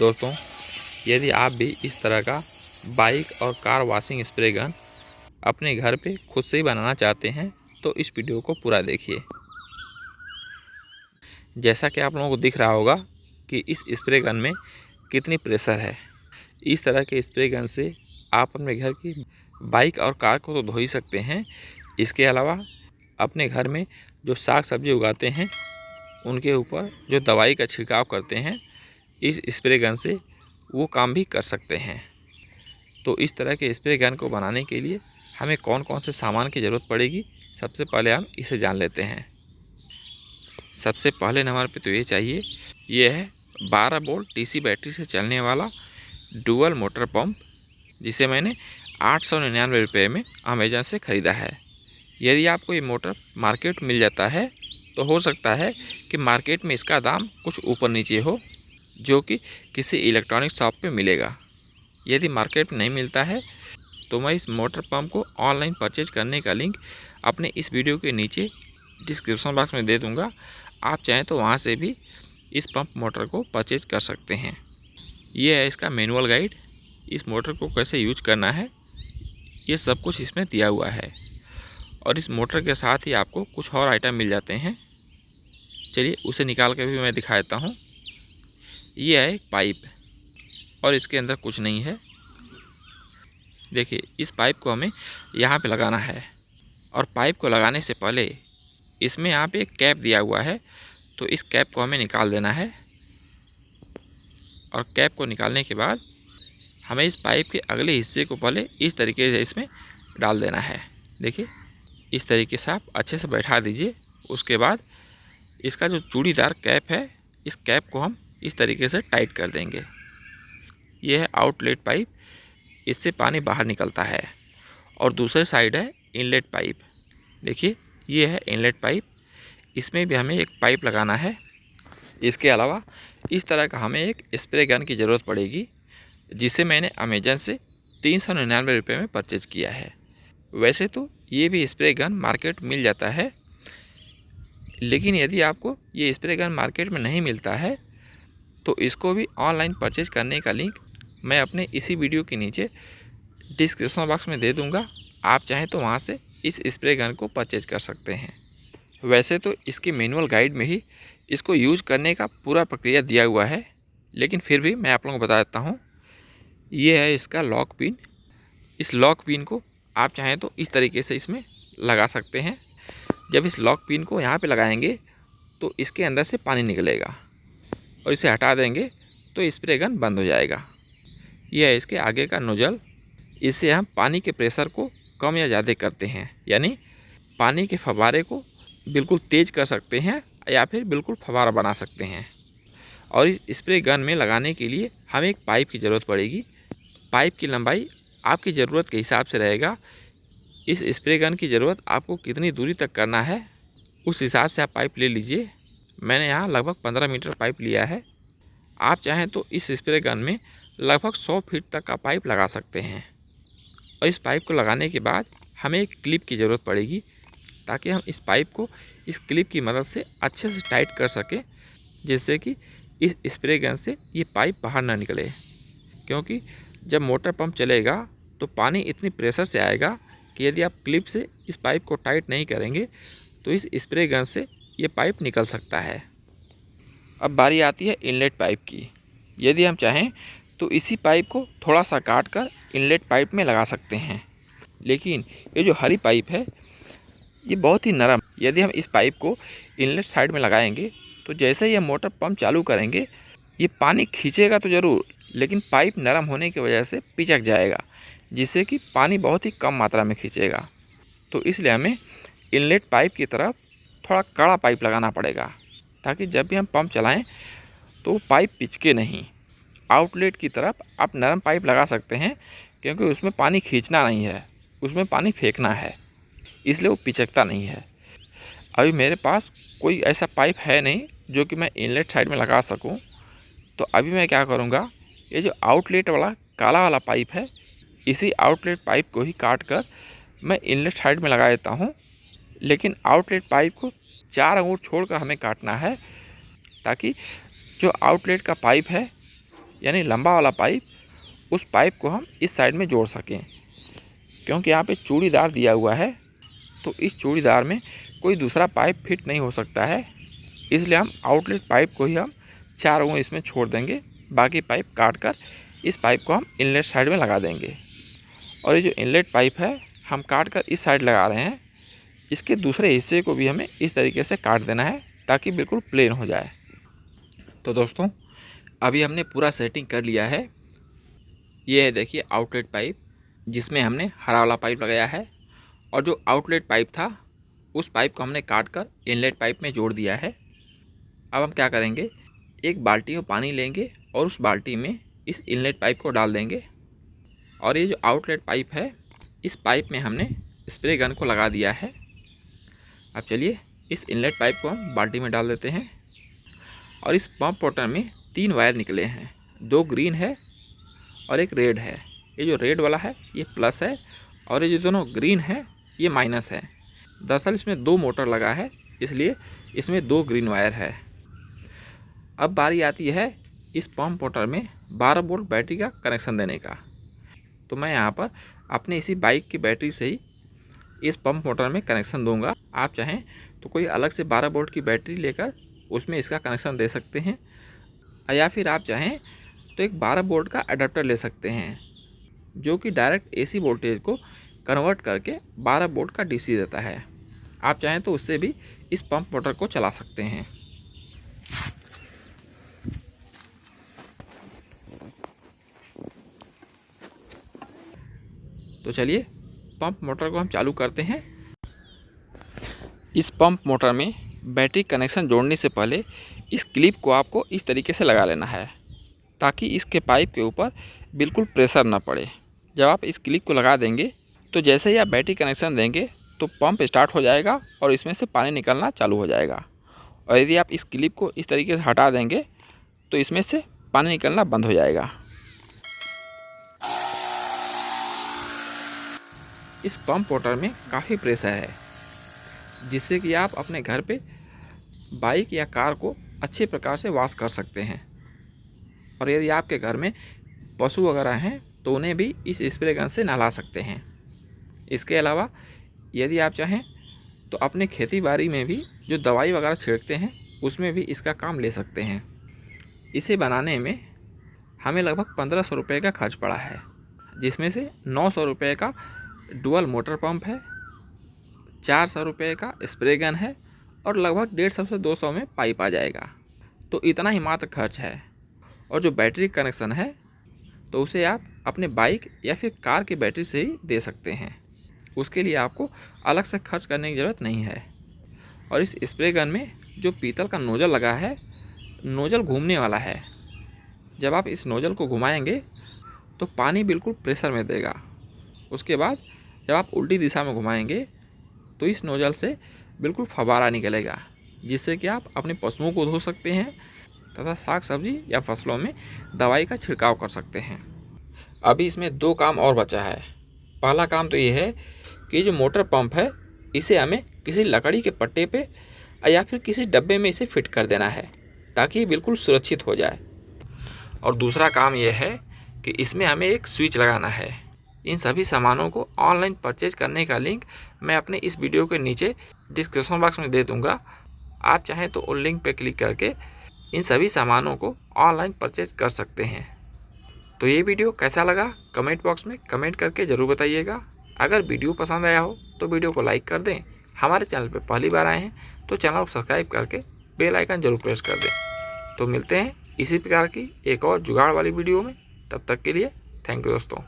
दोस्तों, यदि आप भी इस तरह का बाइक और कार वॉशिंग स्प्रे गन अपने घर पे खुद से ही बनाना चाहते हैं तो इस वीडियो को पूरा देखिए। जैसा कि आप लोगों को दिख रहा होगा कि इस स्प्रे गन में कितनी प्रेशर है। इस तरह के स्प्रे गन से आप अपने घर की बाइक और कार को तो धो ही सकते हैं, इसके अलावा अपने घर में जो साग सब्जी उगाते हैं उनके ऊपर जो दवाई का छिड़काव करते हैं इस स्प्रे गन से वो काम भी कर सकते हैं। तो इस तरह के स्प्रे गन को बनाने के लिए हमें कौन कौन से सामान की ज़रूरत पड़ेगी, सबसे पहले हम इसे जान लेते हैं। सबसे पहले नंबर पे तो ये चाहिए, ये है 12 वोल्ट डीसी बैटरी से चलने वाला डुअल मोटर पंप, जिसे मैंने 899 रुपये में अमेज़न से ख़रीदा है। यदि आपको ये मोटर मार्केट मिल जाता है तो हो सकता है कि मार्केट में इसका दाम कुछ ऊपर नीचे हो, जो कि किसी इलेक्ट्रॉनिक शॉप पे मिलेगा। यदि मार्केट में नहीं मिलता है तो मैं इस मोटर पंप को ऑनलाइन परचेज करने का लिंक अपने इस वीडियो के नीचे डिस्क्रिप्शन बॉक्स में दे दूंगा। आप चाहें तो वहां से भी इस पंप मोटर को परचेज कर सकते हैं। ये है इसका मैनुअल गाइड, इस मोटर को कैसे यूज करना है ये सब कुछ इसमें दिया हुआ है। और इस मोटर के साथ ही आपको कुछ और आइटम मिल जाते हैं। चलिए उसे निकाल कर भी मैं दिखा देता हूँ। ये है एक पाइप और इसके अंदर कुछ नहीं है। देखिए, इस पाइप को हमें यहाँ पे लगाना है और पाइप को लगाने से पहले इसमें यहाँ पे एक कैप दिया हुआ है, तो इस कैप को हमें निकाल देना है। और कैप को निकालने के बाद हमें इस पाइप के अगले हिस्से को पहले इस तरीके से इसमें डाल देना है। देखिए, इस तरीके से आप अच्छे से बैठा दीजिए। उसके बाद इसका जो चूड़ीदार कैप है, इस कैप को हम इस तरीके से टाइट कर देंगे। यह है आउटलेट पाइप, इससे पानी बाहर निकलता है। और दूसरे साइड है इनलेट पाइप। देखिए, ये है इनलेट पाइप, इसमें भी हमें एक पाइप लगाना है। इसके अलावा इस तरह का हमें एक स्प्रे गन की ज़रूरत पड़ेगी, जिसे मैंने अमेज़न से 399 रुपये में परचेज किया है। वैसे तो ये भी स्प्रे गन मार्केट मिल जाता है, लेकिन यदि आपको ये स्प्रे गन मार्केट में नहीं मिलता है तो इसको भी ऑनलाइन परचेज करने का लिंक मैं अपने इसी वीडियो के नीचे डिस्क्रिप्शन बॉक्स में दे दूंगा। आप चाहें तो वहां से इस स्प्रे गन को परचेज कर सकते हैं। वैसे तो इसके मैनुअल गाइड में ही इसको यूज़ करने का पूरा प्रक्रिया दिया हुआ है, लेकिन फिर भी मैं आप लोगों को बता देता हूँ। ये है इसका लॉक पिन। इस लॉक पिन को आप चाहें तो इस तरीके से इसमें लगा सकते हैं। जब इस लॉक पिन को यहाँ पे लगाएंगे तो इसके अंदर से पानी निकलेगा और इसे हटा देंगे तो स्प्रे गन बंद हो जाएगा। यह है इसके आगे का नोजल, इससे हम पानी के प्रेशर को कम या ज़्यादा करते हैं, यानी पानी के फव्वारे को बिल्कुल तेज़ कर सकते हैं या फिर बिल्कुल फव्वारा बना सकते हैं। और इस स्प्रे गन में लगाने के लिए हमें एक पाइप की ज़रूरत पड़ेगी। पाइप की लंबाई आपकी ज़रूरत के हिसाब से रहेगा। इस स्प्रे गन की ज़रूरत आपको कितनी दूरी तक करना है उस हिसाब से आप पाइप ले लीजिए। मैंने यहाँ लगभग 15 मीटर पाइप लिया है। आप चाहें तो इस स्प्रे गन में लगभग 100 फीट तक का पाइप लगा सकते हैं। और इस पाइप को लगाने के बाद हमें एक क्लिप की ज़रूरत पड़ेगी, ताकि हम इस पाइप को इस क्लिप की मदद से अच्छे से टाइट कर सकें, जिससे कि इस स्प्रे गन से ये पाइप बाहर ना निकले। क्योंकि जब मोटर पंप चलेगा तो पानी इतनी प्रेशर से आएगा कि यदि आप क्लिप से इस पाइप को टाइट नहीं करेंगे तो इस स्प्रे गन से ये पाइप निकल सकता है। अब बारी आती है इनलेट पाइप की। यदि हम चाहें तो इसी पाइप को थोड़ा सा काट कर इनलेट पाइप में लगा सकते हैं, लेकिन ये जो हरी पाइप है ये बहुत ही नरम। यदि हम इस पाइप को इनलेट साइड में लगाएंगे तो जैसे ही हम मोटर पंप चालू करेंगे ये पानी खींचेगा तो ज़रूर, लेकिन पाइप नरम होने की वजह से पिचक जाएगा, जिससे कि पानी बहुत ही कम मात्रा में खींचेगा। तो इसलिए हमें इनलेट पाइप की तरफ थोड़ा कड़ा पाइप लगाना पड़ेगा, ताकि जब भी हम पंप चलाएं तो पाइप पिचके नहीं। आउटलेट की तरफ आप नरम पाइप लगा सकते हैं, क्योंकि उसमें पानी खींचना नहीं है, उसमें पानी फेंकना है, इसलिए वो पिचकता नहीं है। अभी मेरे पास कोई ऐसा पाइप है नहीं जो कि मैं इनलेट साइड में लगा सकूं, तो अभी मैं क्या करूंगा, ये जो आउटलेट वाला काला वाला पाइप है, इसी आउटलेट पाइप को ही काट कर मैं इनलेट साइड में लगा देता हूं। लेकिन आउटलेट पाइप को 4 अंगूर छोड़कर हमें काटना है, ताकि जो आउटलेट का पाइप है यानी लंबा वाला पाइप, उस पाइप को हम इस साइड में जोड़ सकें। क्योंकि यहाँ पे चूड़ीदार दिया हुआ है तो इस चूड़ीदार में कोई दूसरा पाइप फिट नहीं हो सकता है, इसलिए हम आउटलेट पाइप को ही हम 4 वो इसमें छोड़ देंगे। बाकी पाइप काट कर इस पाइप को हम इनलेट साइड में लगा देंगे। और ये जो इनलेट पाइप है हम काट कर इस साइड लगा रहे हैं, इसके दूसरे हिस्से को भी हमें इस तरीके से काट देना है ताकि बिल्कुल प्लेन हो जाए। तो दोस्तों अभी हमने पूरा सेटिंग कर लिया है। ये है देखिए आउटलेट पाइप, जिसमें हमने हरा वाला पाइप लगाया है, और जो आउटलेट पाइप था उस पाइप को हमने काट कर इनलेट पाइप में जोड़ दिया है। अब हम क्या करेंगे, एक बाल्टी में पानी लेंगे और उस बाल्टी में इस इनलेट पाइप को डाल देंगे। और ये जो आउटलेट पाइप है, इस पाइप में हमने स्प्रे गन को लगा दिया है। अब चलिए इस इनलेट पाइप को हम बाल्टी में डाल देते हैं। और इस पंप मोटर में 3 वायर निकले हैं, 2 ग्रीन है और एक रेड है। ये जो रेड वाला है ये प्लस है और ये जो दोनों ग्रीन है ये माइनस है। दरअसल इसमें 2 मोटर लगा है, इसलिए इसमें 2 ग्रीन वायर है। अब बारी आती है इस पंप मोटर में 12 वोल्ट बैटरी का कनेक्शन देने का। तो मैं यहाँ पर अपने इसी बाइक की बैटरी से ही इस पंप मोटर में कनेक्शन दूंगा। आप चाहें तो कोई अलग से 12 वोल्ट की बैटरी लेकर उसमें इसका कनेक्शन दे सकते हैं, या फिर आप चाहें तो एक 12 वोल्ट का अडेप्टर ले सकते हैं जो कि डायरेक्ट एसी वोल्टेज को कन्वर्ट करके 12 वोल्ट का डीसी देता है। आप चाहें तो उससे भी इस पंप मोटर को चला सकते हैं। तो चलिए पंप मोटर को हम चालू करते हैं। इस पंप मोटर में बैटरी कनेक्शन जोड़ने से पहले इस क्लिप को आपको इस तरीके से लगा लेना है ताकि इसके पाइप के ऊपर बिल्कुल प्रेशर ना पड़े। जब आप इस क्लिप को लगा देंगे तो जैसे ही आप बैटरी कनेक्शन देंगे तो पंप स्टार्ट हो जाएगा और इसमें से पानी निकलना चालू हो जाएगा। और यदि आप इस क्लिप को इस तरीके से हटा देंगे तो इसमें से पानी निकलना बंद हो जाएगा। इस पंप मोटर में काफ़ी प्रेशर है, जिससे कि आप अपने घर पे बाइक या कार को अच्छे प्रकार से वॉश कर सकते हैं। और यदि आपके घर में पशु वगैरह हैं तो उन्हें भी इस स्प्रे गन से नहला सकते हैं। इसके अलावा यदि आप चाहें तो अपने खेती बाड़ी में भी जो दवाई वगैरह छिड़कते हैं उसमें भी इसका काम ले सकते हैं। इसे बनाने में हमें लगभग 1500 रुपये का खर्च पड़ा है, जिसमें से 900 रुपये का डुअल मोटर पंप है, 400 रुपये का स्प्रे गन है और लगभग 150 से 200 में पाइप आ जाएगा। तो इतना ही मात्र खर्च है। और जो बैटरी कनेक्शन है तो उसे आप अपने बाइक या फिर कार की बैटरी से ही दे सकते हैं। उसके लिए आपको अलग से खर्च करने की ज़रूरत नहीं है। और इस स्प्रे गन में जो पीतल का नोज़ल लगा है, नोज़ल घूमने वाला है। जब आप इस नोज़ल को घुमाएंगे तो पानी बिल्कुल प्रेशर में देगा। उसके बाद जब आप उल्टी दिशा में घुमाएंगे तो इस नोज़ल से बिल्कुल फव्वारा निकलेगा, जिससे कि आप अपने पशुओं को धो सकते हैं तथा साग सब्जी या फसलों में दवाई का छिड़काव कर सकते हैं। अभी इसमें 2 काम और बचा है। पहला काम तो ये है कि जो मोटर पंप है इसे हमें किसी लकड़ी के पट्टे पे या फिर किसी डब्बे में इसे फिट कर देना है ताकि ये बिल्कुल सुरक्षित हो जाए। और दूसरा काम ये है कि इसमें हमें एक स्विच लगाना है। इन सभी सामानों को ऑनलाइन परचेज करने का लिंक मैं अपने इस वीडियो के नीचे डिस्क्रिप्शन बॉक्स में दे दूंगा। आप चाहें तो उन लिंक पर क्लिक करके इन सभी सामानों को ऑनलाइन परचेज कर सकते हैं। तो ये वीडियो कैसा लगा कमेंट बॉक्स में कमेंट करके ज़रूर बताइएगा। अगर वीडियो पसंद आया हो तो वीडियो को लाइक कर दें। हमारे चैनल पर पहली बार आए हैं तो चैनल को सब्सक्राइब करके बेल आइकन जरूर प्रेस कर दें। तो मिलते हैं इसी प्रकार की एक और जुगाड़ वाली वीडियो में। तब तक के लिए थैंक यू दोस्तों।